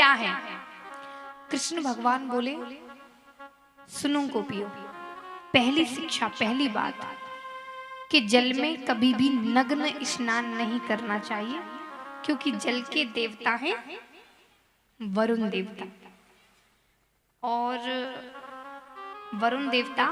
क्या है? कृष्ण भगवान बोले, सुनो गोपियों, पहली शिक्षा, पहली बात कि जल में कभी भी नग्न स्नान नहीं करना चाहिए, क्योंकि जल के देवता हैं वरुण देवता, और वरुण देवता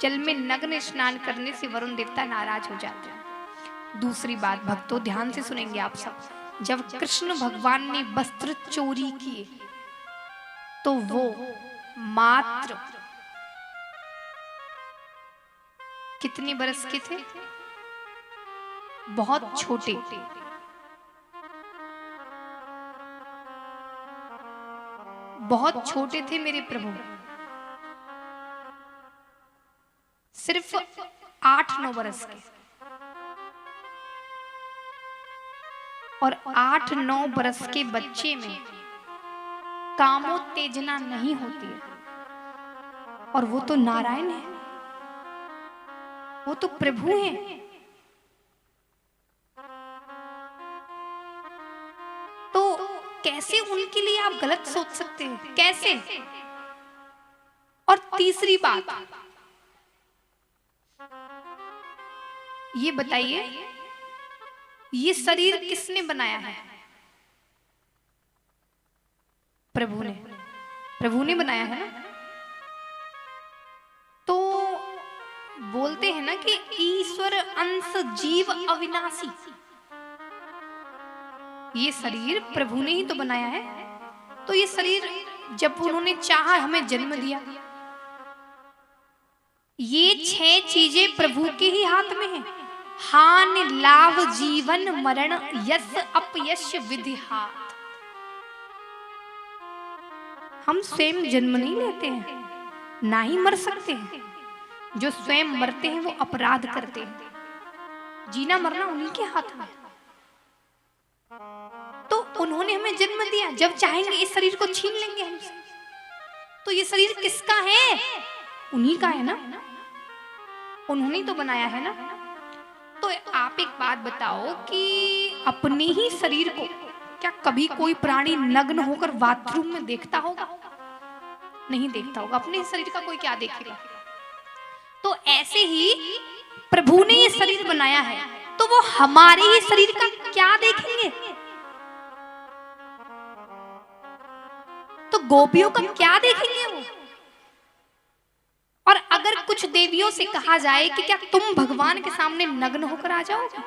जल में नग्न स्नान करने से वरुण देवता नाराज हो जाते हैं। दूसरी बात भक्तों ध्यान से सुनेंगे आप सब, जब कृष्ण भगवान ने वस्त्र चोरी किए तो वो मात्र कितने बरस के थे? बहुत छोटे, बहुत छोटे थे मेरे प्रभु, सिर्फ 8-9 बरस के। और 8-9 बरस के बच्चे में कामोत्तेजना नहीं होती है, और वो तो नारायण है, वो तो प्रभु हैं। तो कैसे उनके लिए आप गलत सोच सकते हैं? कैसे? और तीसरी बात ये बताइए, ये शरीर किसने बनाया है? प्रभु ने, प्रभु ने बनाया है ना। तो बोलते हैं ना कि ईश्वर अंश जीव अविनाशी, ये शरीर प्रभु ने ही तो बनाया है। तो ये शरीर जब उन्होंने चाहा हमें जन्म दिया, ये 6 चीजें प्रभु के ही हाथ में है। हान लाभ जीवन मरण यश अपयश विधि हाथ। हम स्वयं जन्म नहीं लेते हैं, ना ही मर सकते हैं। जो स्वयं मरते हैं वो अपराध करते हैं। जीना मरना उन्हीं के हाथ में। तो उन्होंने हमें जन्म दिया, जब चाहेंगे इस शरीर को छीन लेंगे हमसे। तो ये शरीर किसका है? उन्हीं का है ना, उन्होंने तो बनाया है ना। तो आप एक बात बताओ कि अपने ही शरीर को क्या कभी कोई प्राणी नग्न होकर बाथरूम में देखता होगा? नहीं देखता होगा। अपने शरीर का कोई क्या देखेगा? तो ऐसे ही प्रभु ने ये शरीर बनाया है, तो वो हमारे ही शरीर का क्या देखेंगे? तो गोपियों का क्या देखेंगे वो? और अगर कुछ देवियों से कहा जाए कि क्या तुम भगवान के सामने नग्न होकर आ जाओगे,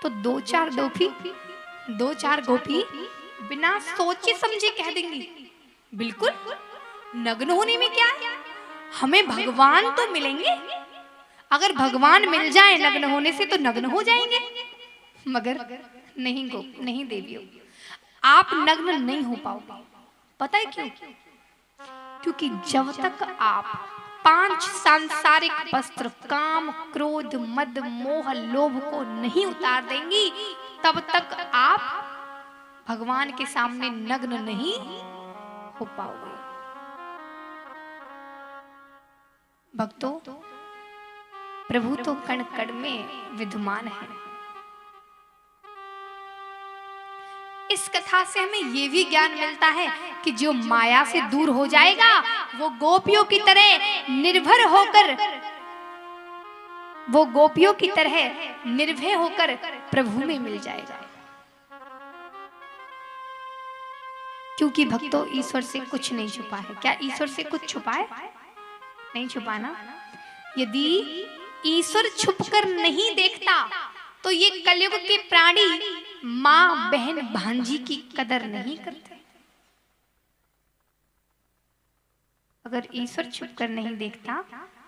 तो 2-4 गोपी बिना सोचे समझे कह देंगी, बिल्कुल, नग्न होने में क्या है, हमें भगवान तो मिलेंगे। अगर भगवान मिल जाए नग्न होने से तो नग्न हो जाएंगे। मगर नहीं नहीं देवियों, आप नग्न नहीं हो पाओगे। पता है क्यों? क्योंकि जब तक आप 5 सांसारिक वस्त्र काम क्रोध मद मोह लोभ को नहीं उतार देंगी, तब तक आप भगवान के सामने नग्न नहीं हो पाओगे। भक्तों, प्रभु तो कण कण में विद्यमान है। इस कथा से हमें ये भी ज्ञान मिलता है कि जो माया से दूर हो जाएगा वो गोपियों की तरह निर्भय होकर प्रभु में मिल जाएगा। क्योंकि भक्तों, ईश्वर से कुछ नहीं छुपा है। क्या ईश्वर से कुछ छुपा है? नहीं छुपा ना। यदि ईश्वर छुपकर नहीं देखता तो ये कलयुग के प्राणी माँ बहन भांजी की कदर नहीं करते। अगर ईश्वर छुपकर नहीं देखता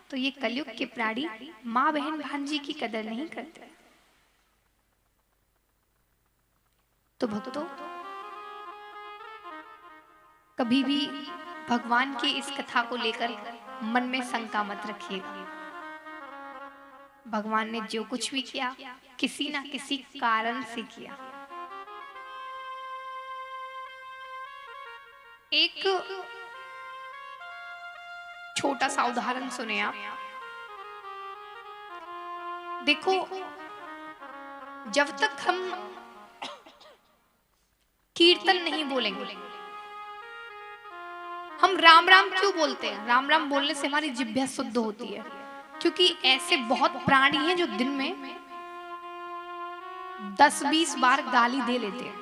तो ये कलयुग के प्राणी माँ बहन भांजी की कदर नहीं करते। तो भक्तों, कभी भी भगवान की इस कथा को लेकर मन में शंका मत रखिएगा। भगवान ने जो कुछ भी किया किसी ना किसी कारण से किया। एक छोटा सा उदाहरण सुने आप। देखो, जब तक हम कीर्तन नहीं बोलेंगे। हम राम राम क्यों बोलते हैं? राम राम बोलने से हमारी जिह्वा शुद्ध होती है, क्योंकि ऐसे बहुत प्राणी हैं जो दिन में 10-20 बार गाली दे लेते हैं,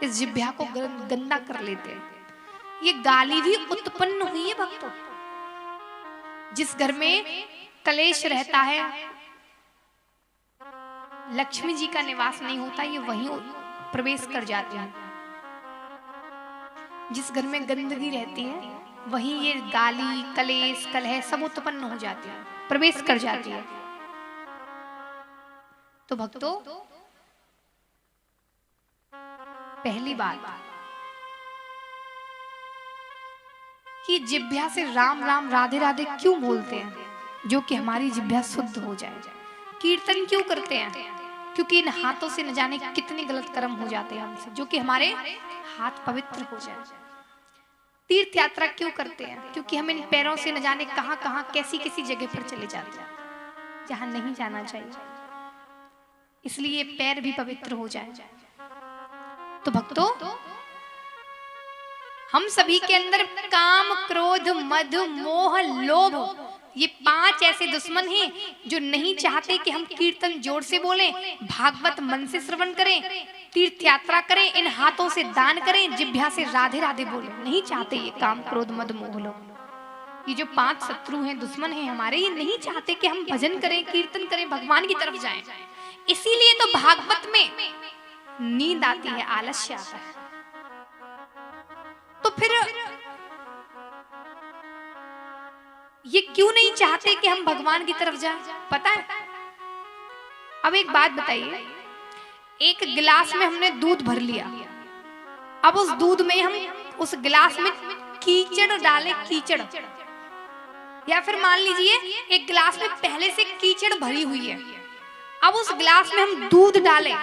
इस जिह्वा को गंदा कर लेते हैं। ये गाली भी उत्पन्न हुई है भक्तों। जिस घर में कलेश रहता है, लक्ष्मी जी का निवास नहीं होता, ये वहीं प्रवेश कर जाते हैं। जिस घर में गंदगी रहती है, वहीं ये गाली, कलेश, कलह सब उत्पन्न हो जाते हैं, प्रवेश कर जाती है। तो भक्तों, पहली बात कि जिह्वा से राम राम राधे राधे क्यों बोलते हैं? जो कि हमारी जिह्वा शुद्ध हो जाए। कीर्तन क्यों करते हैं? क्योंकि इन हाथों से न जाने कितने गलत कर्म हो जाते हैं हमसे, जो कि हमारे हाथ पवित्र हो जाए। तीर्थ यात्रा क्यों करते हैं? क्योंकि हम इन पैरों से न जाने कहां कहां कैसी कैसी जगह पर चले जाते हैं, जहां नहीं जाना चाहिए, इसलिए पैर भी पवित्र हो जाए। तो भक्तों, हम सभी के अंदर काम, क्रोध, मद, मोह, लोभ, ये 5 ऐसे दुश्मन हैं जो नहीं चाहते कि हम कीर्तन जोर से बोलें, भागवत मन से श्रवण करें, तीर्थ यात्रा करें, इन हाथों से दान करें, जिह्वा से राधे राधे बोलें। नहीं चाहते ये काम, क्रोध, मद, मोह, लोभ। ये जो 5 शत्रु हैं, दुश्मन हैं हमारे, ये नहीं चाहते कि हम भजन करें, कीर्तन करें, भगवान की तरफ जाएं। इसीलिए तो भागवत में नींद आती है, आलस्य आता है। तो फिर ये क्यों नहीं चाहते कि हम भगवान की तरफ जाएं? पता है? अब एक बात बताइए, एक गिलास में हमने दूध भर लिया, अब उस दूध में हम उस गिलास में कीचड़ डालें, कीचड़, या फिर मान लीजिए एक गिलास में पहले से कीचड़ भरी हुई है, अब उस गिलास में हम दूध डालें,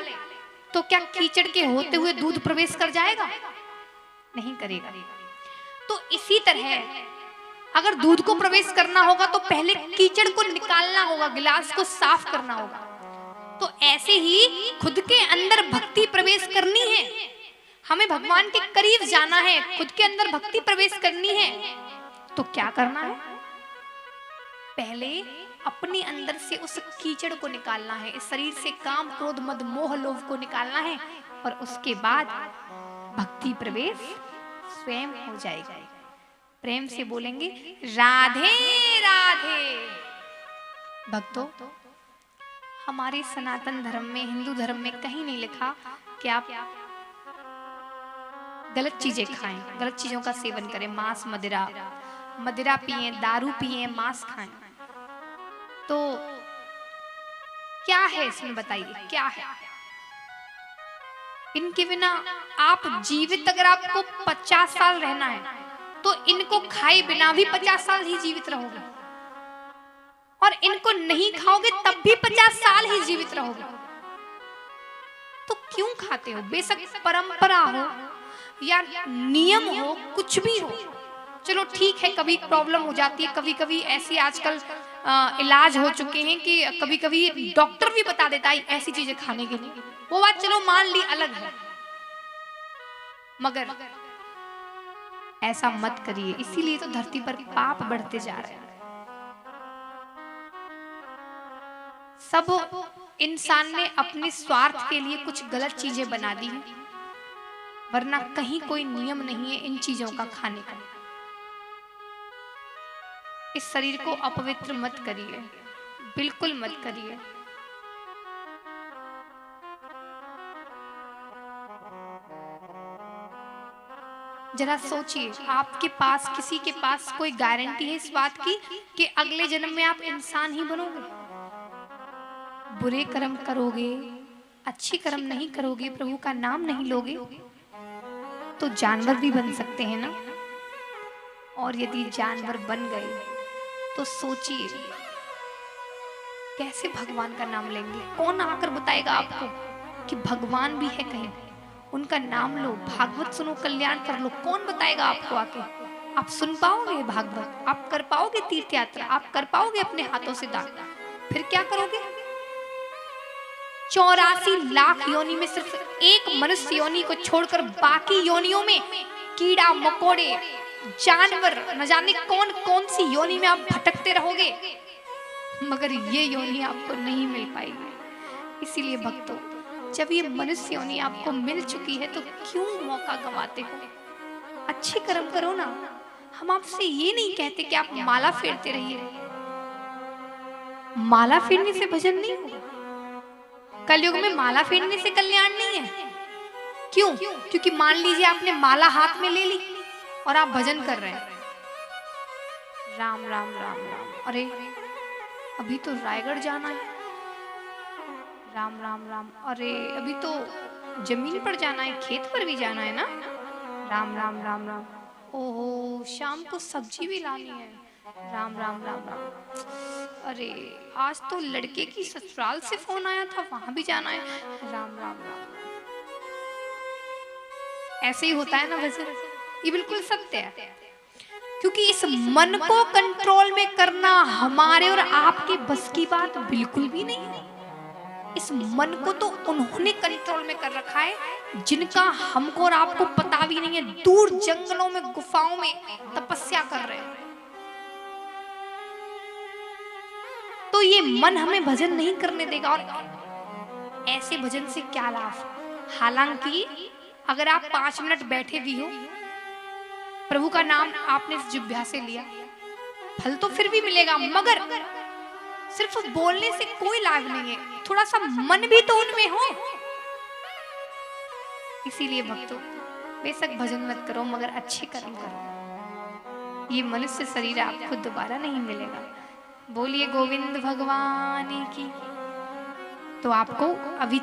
तो क्या कीचड़ के होते हुए दूध प्रवेश कर जाएगा? नहीं करेगा। तो इसी तरह अगर दूध को प्रवेश करना होगा तो पहले कीचड़ को निकालना होगा, गिलास को साफ करना होगा। तो ऐसे ही खुद के अंदर भक्ति प्रवेश करनी है, हमें भगवान के करीब जाना है, खुद के अंदर भक्ति प्रवेश करनी है, तो क्या करना है? पहले अपने अंदर से उस कीचड़ को निकालना है, इस शरीर से काम, क्रोध, मद, मोह, लोभ को निकालना है, और उसके बाद भक्ति प्रवेश स्वयं हो जाएगा। प्रेम से बोलेंगे राधे राधे। भक्तों, हमारे सनातन धर्म में, हिंदू धर्म में कहीं नहीं लिखा कि आप गलत चीजें खाएं, गलत चीजों का सेवन करें, मांस, मदिरा पिए, दारू पिए, मांस खाएं। तो क्या है इसमें, बताइए क्या है? इनके बिना आप जीवित, अगर आपको 50 साल रहना है तो इनको खाए बिना भी 50 साल ही जीवित रहोगे, और इनको नहीं खाओगे तब भी 50 साल ही जीवित रहोगे। तो क्यों खाते हो? बेशक परंपरा हो या नियम हो, कुछ भी हो, चलो ठीक है, कभी प्रॉब्लम हो जाती है, कभी कभी ऐसी आजकल इलाज हो चुके हैं कि कभी कभी डॉक्टर भी बता देता है ऐसी चीजें खाने के लिए, वो बात चलो मान ली, अलग है, मगर ऐसा मत करिए। इसीलिए तो धरती पर पाप बढ़ते जा रहे हैं। सब इंसान ने अपने स्वार्थ के लिए कुछ गलत चीजें बना दी हैं, वरना कहीं कोई नियम नहीं है इन चीजों का खाने का। इस शरीर को अपवित्र मत करिए, बिल्कुल मत करिए। जरा सोचिए, आपके पास, किसी के पास कोई गारंटी है इस बात की कि अगले जन्म में आप इंसान ही बनोगे? बुरे कर्म करोगे, अच्छे कर्म नहीं करोगे, प्रभु का नाम नहीं लोगे, तो जानवर भी बन सकते हैं ना। और यदि जानवर बन गए तो सोचिए कैसे भगवान का नाम लेंगे? कौन आकर बताएगा आपको कि भगवान भी है कहीं? उनका नाम लो, भागवत सुनो, कल्याण कर लो। कौन बताएगा आपको आके? आप सुन पाओगे भागवत? आप कर पाओगे तीर्थ यात्रा? आप कर पाओगे अपने हाथों से दान? फिर क्या करोगे? 84 लाख योनि में सिर्फ एक मनुष्य योनि को छोड़कर बाकी योनियों में कीड़ा मकोड़े जानवर न जाने कौन कौन सी योनि में आप भटकते रहोगे, मगर ये योनि आपको नहीं मिल पाएगी। इसीलिए भक्तों, जब ये मनुष्य योनि आपको मिल चुकी है तो क्यों मौका गंवाते हो? अच्छे कर्म करो ना। हम आपसे ये नहीं कहते कि आप माला फेरते रहिए, माला फेरने से भजन नहीं होगा। कलयुग में माला फेरने से कल्याण नहीं है। क्यों? क्योंकि मान लीजिए आपने माला हाथ में ले ली और आप भजन कर रहे हैं, राम राम राम राम, अरे अभी तो रायगढ़ जाना है, राम राम राम, अरे अभी तो जमीन पर जाना है, खेत पर भी जाना है ना, राम राम राम राम, ओहो शाम को सब्जी भी लानी है, राम राम राम राम, अरे आज तो लड़के की ससुराल से फोन आया था, वहां भी जाना है, राम राम राम। ऐसे ही होता है ना भजन, ये बिल्कुल सत्य है। क्योंकि इस मन को कंट्रोल में करना हमारे और आपके बस की बात बिल्कुल भी नहीं है। इस मन को तो उन्होंने कंट्रोल में कर रखा है जिनका हमको और आपको पता भी नहीं है, दूर जंगलों में गुफाओं में तपस्या कर रहे हैं। तो ये मन हमें भजन नहीं करने देगा, और ऐसे भजन से क्या लाभ? हालांकि अगर आप 5 मिनट बैठे भी हो, प्रभु का नाम आपने जिह्वा से लिया, फल तो फिर भी मिलेगा, मगर सिर्फ बोलने से कोई लाभ नहीं है, थोड़ा सा मन भी तो उनमें हो। इसीलिए भक्तों, बेशक भजन मत करो मगर अच्छे कर्म करो। ये मनुष्य शरीर आपको दोबारा नहीं मिलेगा। बोलिए गोविंद भगवान की। तो आपको अभी